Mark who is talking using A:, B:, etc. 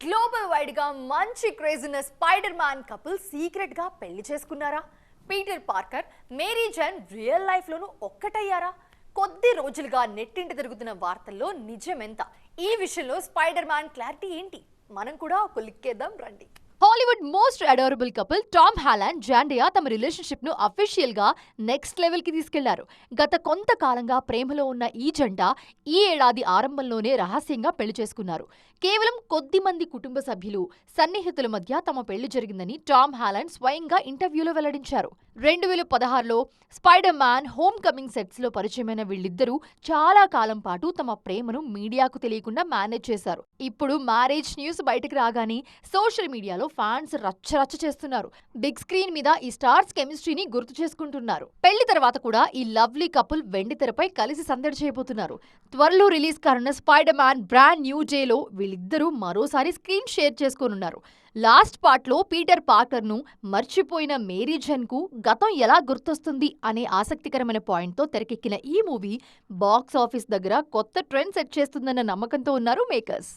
A: Global wide గా మంచి craze ఉన్న స్పైడర్ మ్యాన్ కపుల్ సీక్రెట్ గా పెళ్లి చేసుకున్నారా? Peter Parker, Mary Jane real life లోనూ ఒక్కటయ్యారా? కొద్ది రోజులుగా నెట్టింట తిరుగుతున్న వార్తల్లో నిజమెంత? ఈ విషయంలో స్పైడర్ మ్యాన్ క్లారిటీ ఏంటి? మనం కూడా ఒక లిక్కేద్దాం రండి. Hollywood most adorable couple Tom Holland, Zendaya తమ రిలేషన్షిప్ ను అఫీషియల్ గా నెక్స్ట్ లెవెల్ కి తీసుకెళ్లారు. గత కొంతకాలంగా ప్రేమలో ఉన్న ఈ జంట ఈ ఏడాది ఆరంభంలోనే రహస్యంగా పెళ్లి చేసుకున్నారు. కేవలం కొద్ది మంది కుటుంబ సభ్యులు, సన్నిహితుల మధ్య తమ పెళ్లి జరిగిందని టామ్ హాలండ్ స్వయంగా ఇంటర్వ్యూలో వెల్లడించారు. 2016లో Spider Man Homecoming sets లో పరిచయమైన వీళ్ళిద్దరూ చాలా కాలం పాటు తమ ప్రేమను మీడియాకు తెలియకుండా మేనేజ్ చేశారు. ఇప్పుడు మ్యారేజ్ న్యూస్ బయటకు రాగానే సోషల్ మీడియాలో ఫ్యాన్స్ రచ్చరచ్చ చేస్తున్నారు. బిగ్ స్క్రీన్ మీద ఈ స్టార్స్ కెమిస్ట్రీని గుర్తు చేసుకుంటున్నారు. పెళ్లి తర్వాత కూడా ఈ లవ్లీ కపుల్ వెండితెరపై కలిసి సందడి చేయబోతున్నారు. త్వరలో రిలీజ్ కానున్న స్పైడర్ మ్యాన్ బ్రాండ్ న్యూ డేలో వీళ్ళిద్దరూ మరోసారి స్క్రీన్ షేర్ చేసుకోనున్నారు. లాస్ట్ పార్ట్లో పీటర్ పార్కర్ ను మర్చిపోయిన మేరీ జాన్ కు గతం ఎలా గుర్తొస్తుంది అనే ఆసక్తికరమైన పాయింట్తో తెరకెక్కిన ఈ మూవీ బాక్స్ ఆఫీస్ దగ్గర కొత్త ట్రెండ్ సెట్ చేస్తుందన్న నమ్మకంతో ఉన్నారు మేకర్స్.